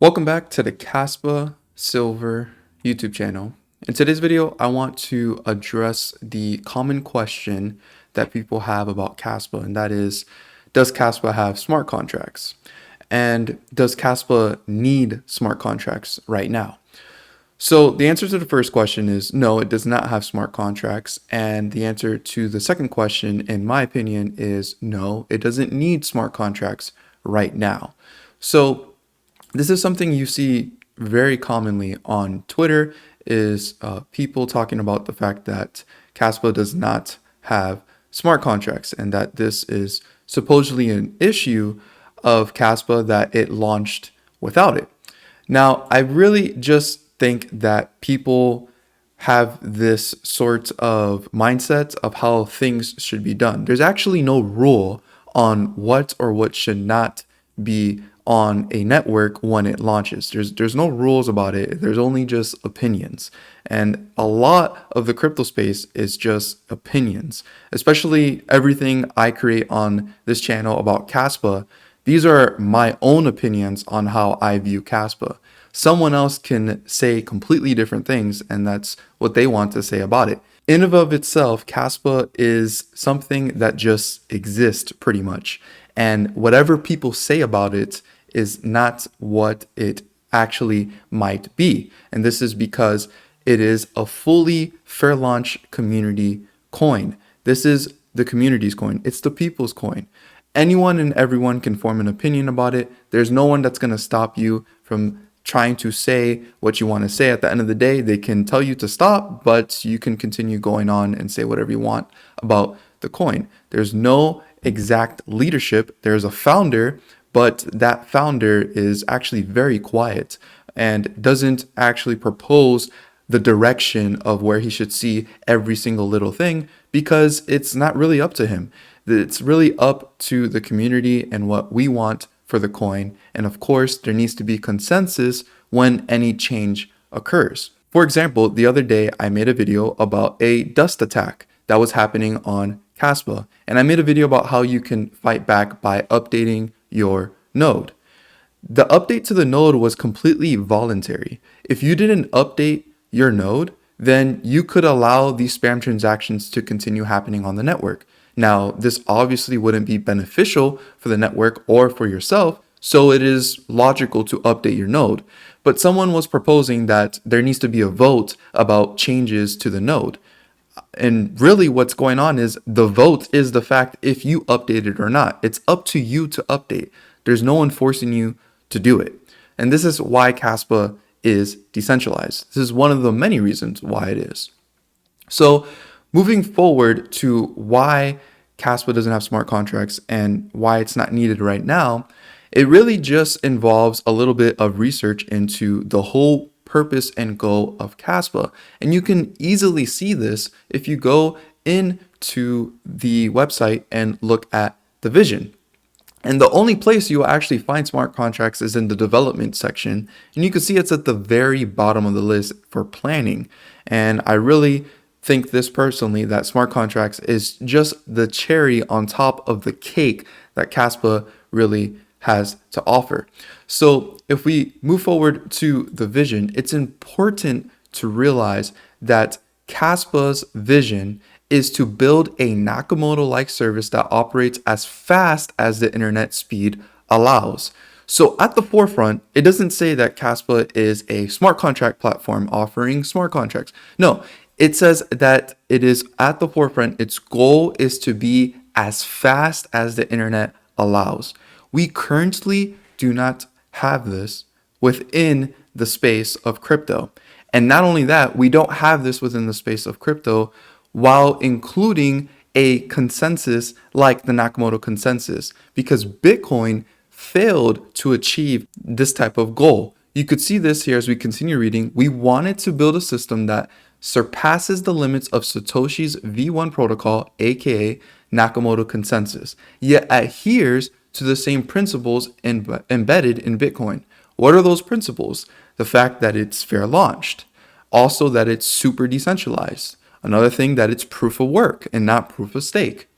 Welcome back to the Kaspa Silver YouTube channel. In today's video, I want to address the common question that people have about Kaspa, and that is, does Kaspa have smart contracts? And does Kaspa need smart contracts right now? So the answer to the first question is no, it does not have smart contracts. And the answer to the second question, in my opinion, is no, it doesn't need smart contracts right now. So this is something you see very commonly on Twitter is people talking about the fact that Kaspa does not have smart contracts and that this is supposedly an issue of Kaspa that it launched without it. Now, I really just think that people have this sort of mindset of how things should be done. There's actually no rule on what or what should not be on a network when it launches. There's no rules about it. There's only just opinions. And a lot of the crypto space is just opinions, especially everything I create on this channel about Kaspa. These are my own opinions on how I view Kaspa. Someone else can say completely different things, and that's what they want to say about it. In and of itself, Kaspa is something that just exists pretty much. And whatever people say about it is not what it actually might be. And this is because it is a fully fair launch community coin. This is the community's coin. It's the people's coin. Anyone and everyone can form an opinion about it. There's no one that's going to stop you from trying to say what you want to say. At the end of the day, they can tell you to stop, but you can continue going on and say whatever you want about the coin. There's no exact leadership. There's a founder, but that founder is actually very quiet and doesn't actually propose the direction of where he should see every single little thing because it's not really up to him. It's really up to the community and what we want for the coin. And of course, there needs to be consensus when any change occurs. For example, the other day I made a video about a dust attack that was happening on Kaspa. And I made a video about how you can fight back by updating your node. The update to the node was completely voluntary. If you didn't update your node, then you could allow these spam transactions to continue happening on the network. Now, this obviously wouldn't be beneficial for the network or for yourself, so it is logical to update your node. But someone was proposing that there needs to be a vote about changes to the node. And really what's going on is the vote is the fact if you update it or not. It's up to you to update. There's no one forcing you to do it. And this is why Kaspa is decentralized. This is one of the many reasons why it is. So moving forward to why Kaspa doesn't have smart contracts and why it's not needed right now, it really just involves a little bit of research into the whole purpose and goal of Kaspa. And you can easily see this if you go into the website and look at the vision. And the only place you will actually find smart contracts is in the development section. And you can see it's at the very bottom of the list for planning. And I really think this personally that smart contracts is just the cherry on top of the cake that Kaspa really has to offer. So if we move forward to the vision, it's important to realize that Kaspa's vision is to build a Nakamoto-like service that operates as fast as the internet speed allows. So at the forefront, it doesn't say that Kaspa is a smart contract platform offering smart contracts. No, it says that it is at the forefront. Its goal is to be as fast as the internet allows. We currently do not have this within the space of crypto. And not only that, we don't have this within the space of crypto while including a consensus like the Nakamoto consensus, because Bitcoin failed to achieve this type of goal. You could see this here as we continue reading. We wanted to build a system that surpasses the limits of Satoshi's V1 protocol, aka Nakamoto consensus, yet adheres to the same principles embedded in Bitcoin. What are those principles? The fact that it's fair launched, also that it's super decentralized. Another thing, that it's proof of work and not proof of stake.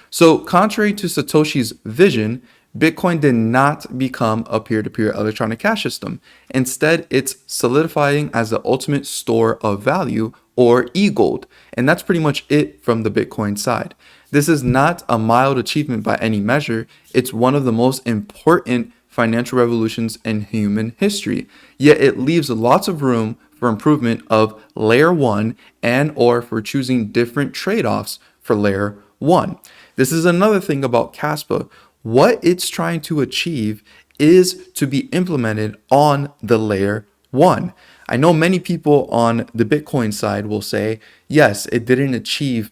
So contrary to Satoshi's vision, Bitcoin did not become a peer-to-peer electronic cash system. Instead, it's solidifying as the ultimate store of value, or e-gold. And that's pretty much it from the Bitcoin side. This is not a mild achievement by any measure. It's one of the most important financial revolutions in human history. Yet it leaves lots of room for improvement of layer 1 and or for choosing different trade-offs for layer 1. This is another thing about Kaspa. What it's trying to achieve is to be implemented on the layer 1. I know many people on the Bitcoin side will say, yes, it didn't achieve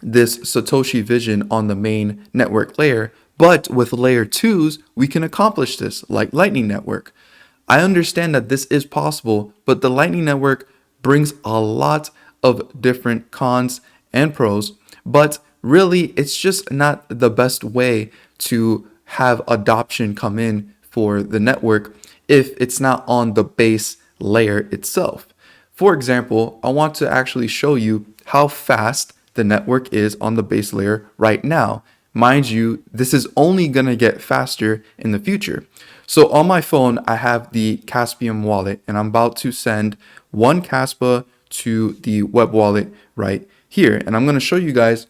this Satoshi vision on the main network layer, but with layer 2s, we can accomplish this, like Lightning Network. I understand that this is possible, but the Lightning Network brings a lot of different cons and pros, but really it's just not the best way to have adoption come in for the network if it's not on the base layer itself. For example, I want to actually show you how fast the network is on the base layer right now. Mind you, this is only going to get faster in the future. So on my phone, I have the Caspian wallet, and I'm about to send one Kaspa to the web wallet right here. And I'm going to show you guys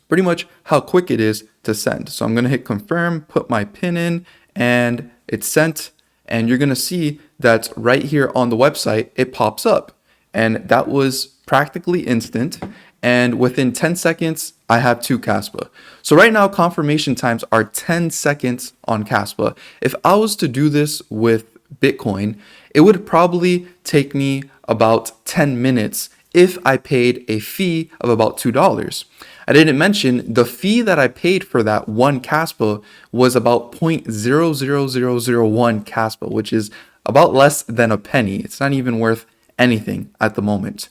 pretty much how quick it is to send. So I'm going to hit confirm, put my PIN in, and it's sent. And you're going to see that right here on the website, it pops up. And that was practically instant. And within 10 seconds, I have 2 Kaspa. So right now, confirmation times are 10 seconds on Kaspa. If I was to do this with Bitcoin, it would probably take me about 10 minutes if I paid a fee of about $2. I didn't mention the fee that I paid for that one Kaspa was about 0.00001 Kaspa, which is about less than a penny. It's not even worth anything at the moment.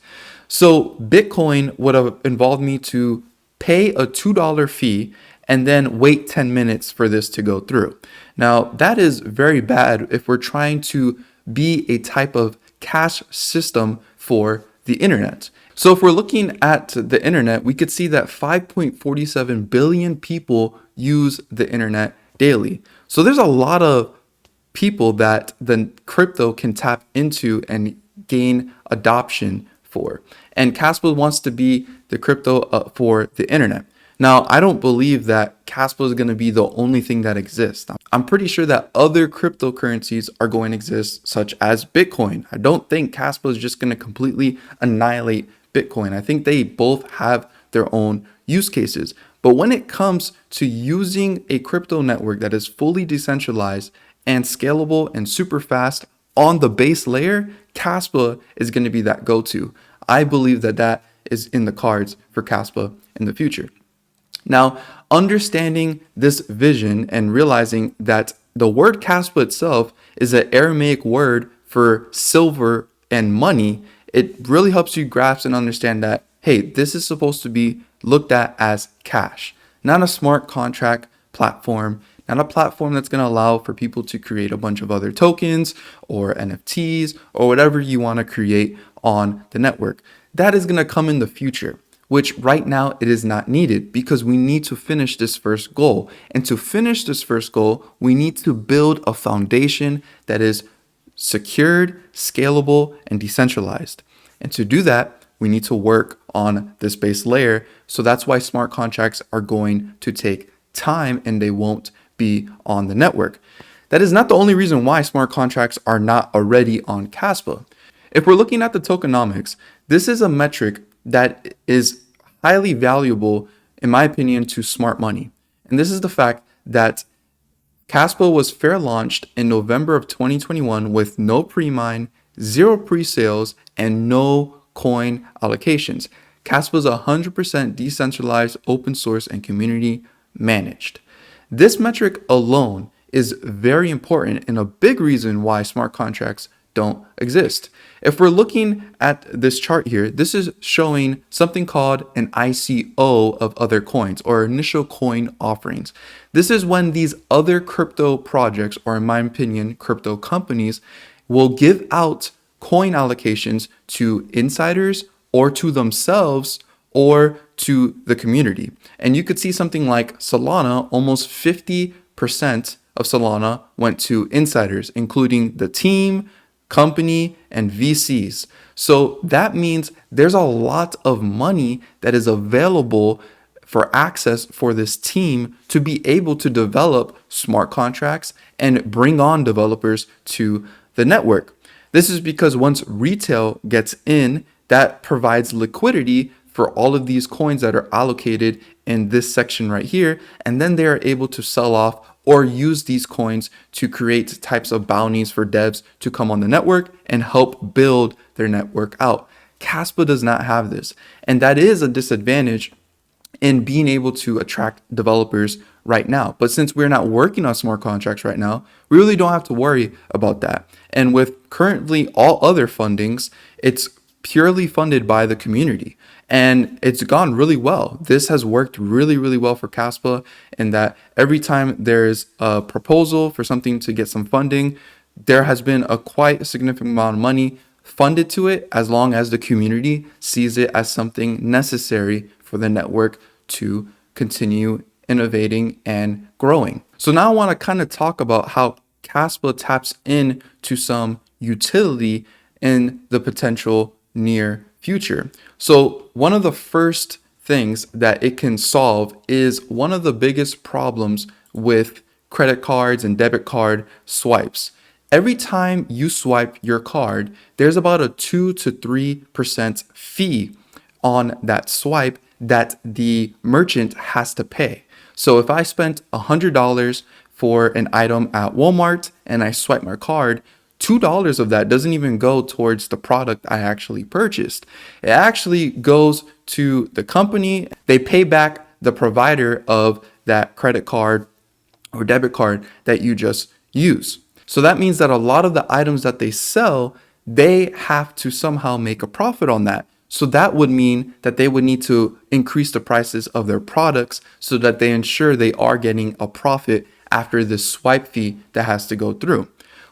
So Bitcoin would have involved me to pay a $2 fee and then wait 10 minutes for this to go through. Now, that is very bad if we're trying to be a type of cash system for the internet. So if we're looking at the internet, we could see that 5.47 billion people use the internet daily. So there's a lot of people that the crypto can tap into and gain adoption for. And Kaspa wants to be the crypto for the internet. Now, I don't believe that Kaspa is going to be the only thing that exists. I'm pretty sure that other cryptocurrencies are going to exist, such as Bitcoin. I don't think Kaspa is just going to completely annihilate Bitcoin. I think they both have their own use cases. But when it comes to using a crypto network that is fully decentralized and scalable and super fast on the base layer, Kaspa is going to be that go-to. I believe that that is in the cards for Kaspa in the future. Now, understanding this vision and realizing that the word Kaspa itself is an Aramaic word for silver and money, it really helps you grasp and understand that, hey, this is supposed to be looked at as cash, not a smart contract platform, not a platform that's going to allow for people to create a bunch of other tokens or NFTs or whatever you want to create on the network. That is going to come in the future, which right now it is not needed because we need to finish this first goal. And to finish this first goal, we need to build a foundation that is secured, scalable, and decentralized. And to do that, we need to work on this base layer. So that's why smart contracts are going to take time and they won't be on the network. That is not the only reason why smart contracts are not already on Kaspa. If we're looking at the tokenomics, this is a metric that is highly valuable, in my opinion, to smart money. And this is the fact that Kaspa was fair launched in November of 2021 with no pre-mine, 0 pre-sales, and no coin allocations. Kaspa is 100% decentralized, open source, and community managed. This metric alone is very important and a big reason why smart contracts don't exist. If we're looking at this chart here, this is showing something called an ICO of other coins or initial coin offerings. This is when these other crypto projects, or in my opinion, crypto companies, will give out coin allocations to insiders or to themselves or to the community. And you could see something like Solana, almost 50% 30% of Solana went to insiders, including the team, company, and VCs. So that means there's a lot of money that is available for access for this team to be able to develop smart contracts and bring on developers to the network. This is because once retail gets in, that provides liquidity for all of these coins that are allocated in this section right here. And then they are able to sell off or use these coins to create types of bounties for devs to come on the network and help build their network out. Kaspa does not have this. And that is a disadvantage in being able to attract developers right now. But since we're not working on smart contracts right now, we really don't have to worry about that. And with currently all other fundings, it's purely funded by the community. And it's gone really well. This has worked really, really well for Kaspa in that every time there's a proposal for something to get some funding, there has been a quite significant amount of money funded to it as long as the community sees it as something necessary for the network to continue innovating and growing. So now I want to kind of talk about how Kaspa taps into some utility in the potential near future. So one of the first things that it can solve is one of the biggest problems with credit cards and debit card swipes. Every time you swipe your card, there's about a 2 to 3% fee on that swipe that the merchant has to pay. So if I spent $100 for an item at Walmart and I swipe my card, $2 of that doesn't even go towards the product I actually purchased. It actually goes to the company. They pay back the provider of that credit card or debit card that you just use. So that means that a lot of the items that they sell, they have to somehow make a profit on that. So that would mean that they would need to increase the prices of their products so that they ensure they are getting a profit after this swipe fee that has to go through.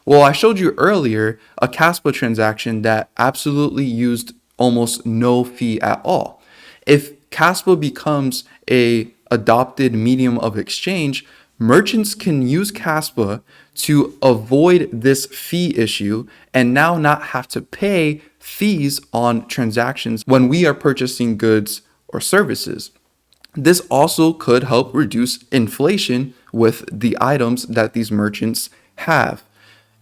Well, I showed you earlier a Kaspa transaction that absolutely used almost no fee at all. If Kaspa becomes a adopted medium of exchange, merchants can use Kaspa to avoid this fee issue and now not have to pay fees on transactions when we are purchasing goods or services. This also could help reduce inflation with the items that these merchants have.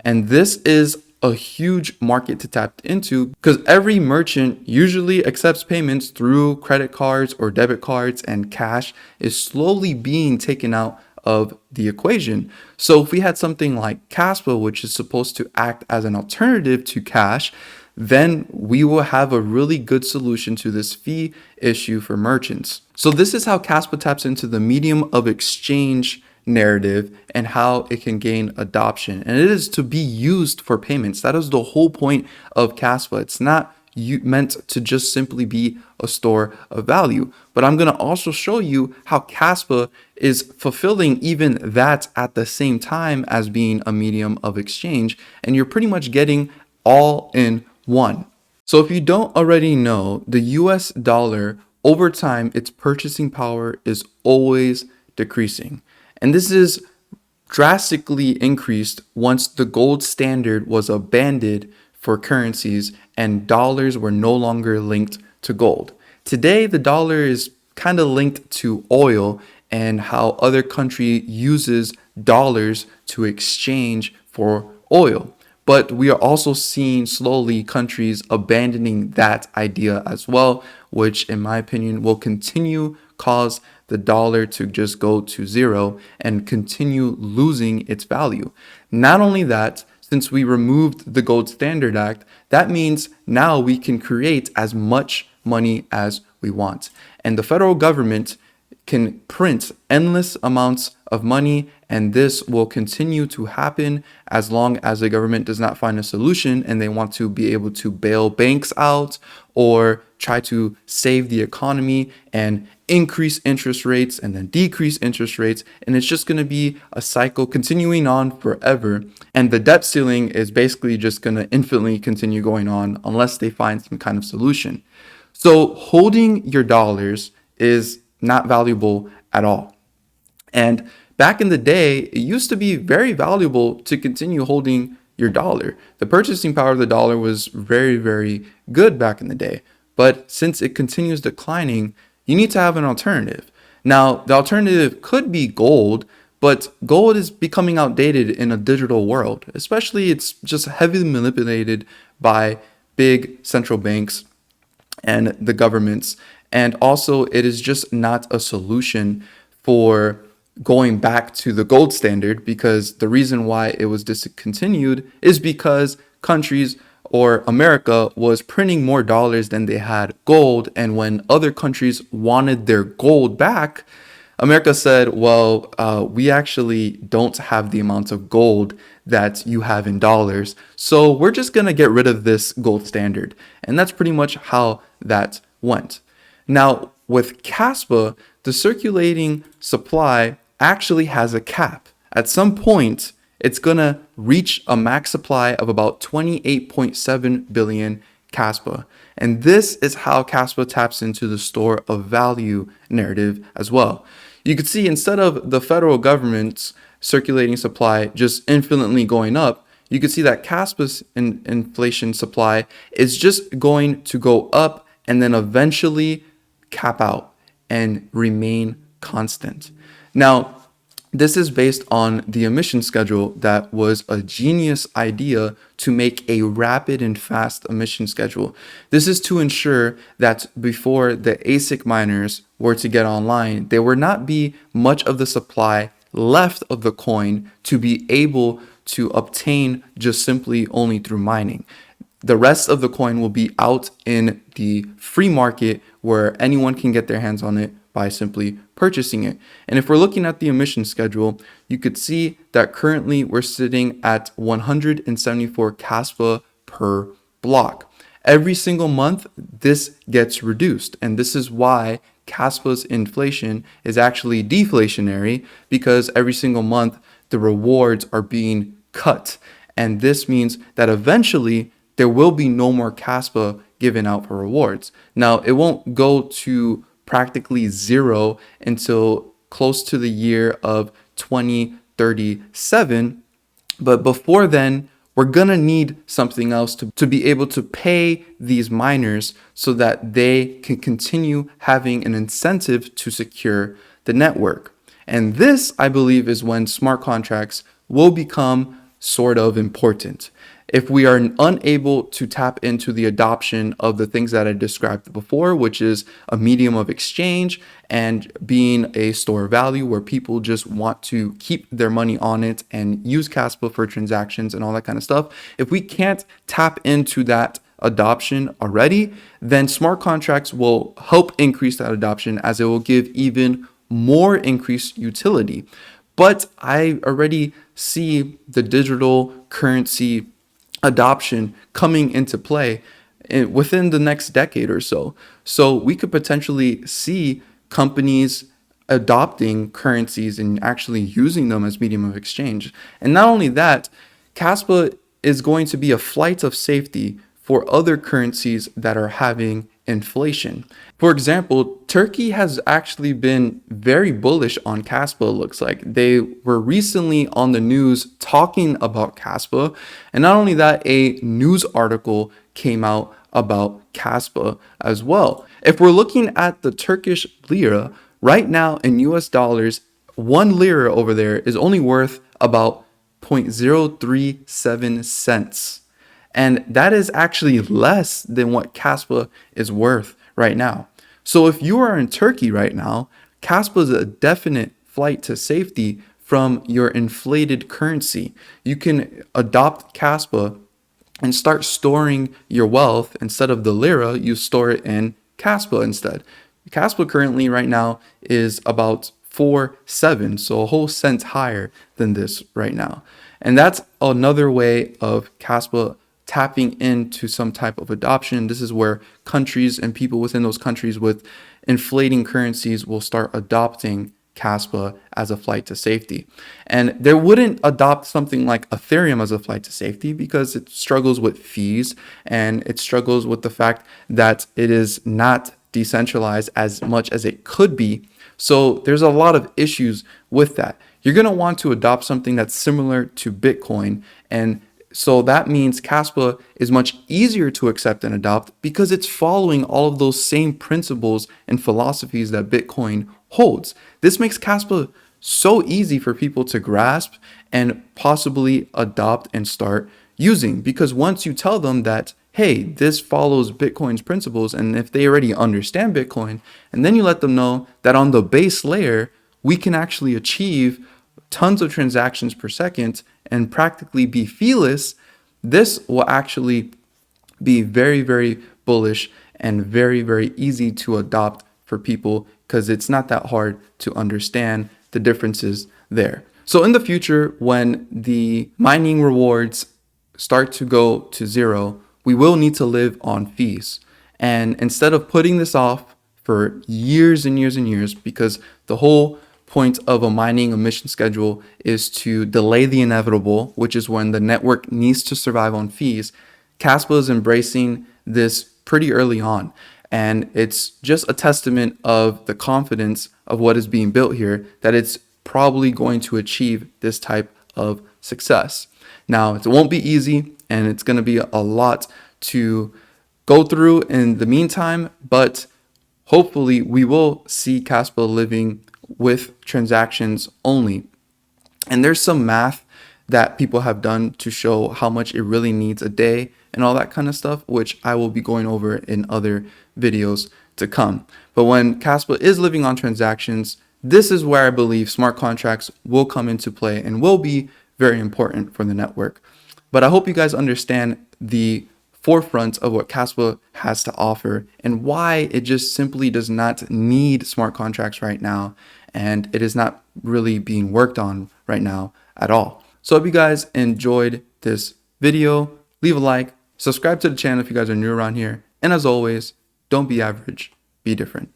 And this is a huge market to tap into because every merchant usually accepts payments through credit cards or debit cards, and cash is slowly being taken out of the equation. So if we had something like Kaspa, which is supposed to act as an alternative to cash, then we will have a really good solution to this fee issue for merchants. So this is how Kaspa taps into the medium of exchange narrative and how it can gain adoption. And it is to be used for payments. That is the whole point of Kaspa. It's not meant to just simply be a store of value. But I'm going to also show you how Kaspa is fulfilling even that at the same time as being a medium of exchange. And you're pretty much getting all in one. So if you don't already know, the US dollar over time, its purchasing power is always decreasing. And this is drastically increased once the gold standard was abandoned for currencies and dollars were no longer linked to gold. Today, the dollar is kind of linked to oil and how other country uses dollars to exchange for oil. But we are also seeing slowly countries abandoning that idea as well, which in my opinion will continue cause the dollar to just go to zero and continue losing its value. Not only that, since we removed the Gold Standard Act, that means now we can create as much money as we want. And the federal government can print endless amounts of money, and this will continue to happen as long as the government does not find a solution and they want to be able to bail banks out or try to save the economy and increase interest rates and then decrease interest rates. And it's just going to be a cycle continuing on forever. And the debt ceiling is basically just going to infinitely continue going on unless they find some kind of solution. So holding your dollars is not valuable at all. And Back in the day, it used to be very valuable to continue holding your dollar. The purchasing power of the dollar was very, very good back in the day. But since it continues declining, you need to have an alternative. Now, the alternative could be gold, but gold is becoming outdated in a digital world, especially it's just heavily manipulated by big central banks and the governments. And also, it is just not a solution for going back to the gold standard, because the reason why it was discontinued is because countries or America was printing more dollars than they had gold. And when other countries wanted their gold back, America said, well, we actually don't have the amount of gold that you have in dollars. So we're just going to get rid of this gold standard. And that's pretty much how that went. Now, with Kaspa, the circulating supply actually has a cap. At some point, it's going to reach a max supply of about 28.7 billion Kaspa. And this is how Kaspa taps into the store of value narrative as well. You could see, instead of the federal government's circulating supply just infinitely going up, you could see that Kaspa's inflation supply is just going to go up and then eventually cap out and remain constant. Now, this is based on the emission schedule that was a genius idea to make a rapid and fast emission schedule. This is to ensure that before the ASIC miners were to get online, there would not be much of the supply left of the coin to be able to obtain just simply only through mining. The rest of the coin will be out in the free market where anyone can get their hands on it by simply purchasing it. And if we're looking at the emission schedule, you could see that currently we're sitting at 174 Kaspa per block. Every single month, this gets reduced. And this is why Kaspa's inflation is actually deflationary, because every single month the rewards are being cut. And this means that eventually there will be no more Kaspa given out for rewards. Now, it won't go to practically zero until close to the year of 2037. But before then, we're going to need something else to be able to pay these miners so that they can continue having an incentive to secure the network. And this, I believe, is when smart contracts will become sort of important. If we are unable to tap into the adoption of the things that I described before, which is a medium of exchange and being a store of value where people just want to keep their money on it and use Kaspa for transactions and all that kind of stuff, if we can't tap into that adoption already, then smart contracts will help increase that adoption, as it will give even more increased utility. But I already see the digital currency adoption coming into play within the next decade or so. So we could potentially see companies adopting currencies and actually using them as medium of exchange. And not only that, Kaspa is going to be a flight of safety for other currencies that are having inflation. For example, Turkey has actually been very bullish on Kaspa, it looks like. They were recently on the news talking about Kaspa. And not only that, a news article came out about Kaspa as well. If we're looking at the Turkish lira, right now in US dollars, 1 lira over there is only worth about 0.037 cents. And that is actually less than what Kaspa is worth right now. So if you are in Turkey right now, Kaspa is a definite flight to safety from your inflated currency. You can adopt Kaspa and start storing your wealth. Instead of the lira, you store it in Kaspa instead. Kaspa currently right now is about 4.7, so a whole cent higher than this right now. And that's another way of Kaspa tapping into some type of adoption. This is where countries and people within those countries with inflating currencies will start adopting Kaspa as a flight to safety. And they wouldn't adopt something like Ethereum as a flight to safety because it struggles with fees and it struggles with the fact that it is not decentralized as much as it could be. So there's a lot of issues with that. you're going to want to adopt something that's similar to Bitcoin. And so that means Kaspa is much easier to accept and adopt because it's following all of those same principles and philosophies that Bitcoin holds. This makes Kaspa so easy for people to grasp and possibly adopt and start using, because once you tell them that, hey, this follows Bitcoin's principles, and if they already understand Bitcoin, and then you let them know that on the base layer, we can actually achieve tons of transactions per second and practically be feeless, this will actually be very, very bullish and very, very easy to adopt for people because it's not that hard to understand the differences there. So in the future, when the mining rewards start to go to zero, we will need to live on fees. And instead of putting this off for years and years and years, because the whole point of a mining emission schedule is to delay the inevitable, which is when the network needs to survive on fees, Kaspa is embracing this pretty early on. And it's just a testament of the confidence of what is being built here, that it's probably going to achieve this type of success. Now, it won't be easy, and it's going to be a lot to go through in the meantime, but hopefully we will see Kaspa living with transactions only. And there's some math that people have done to show how much it really needs a day and all that kind of stuff, which I will be going over in other videos to come. But when Kaspa is living on transactions, this is where I believe smart contracts will come into play and will be very important for the network. But I hope you guys understand the forefront of what Kaspa has to offer and why it just simply does not need smart contracts right now, and it is not really being worked on right now at all. So if you guys enjoyed this video, leave a like, subscribe to the channel if you guys are new around here, and as always, don't be average, be different.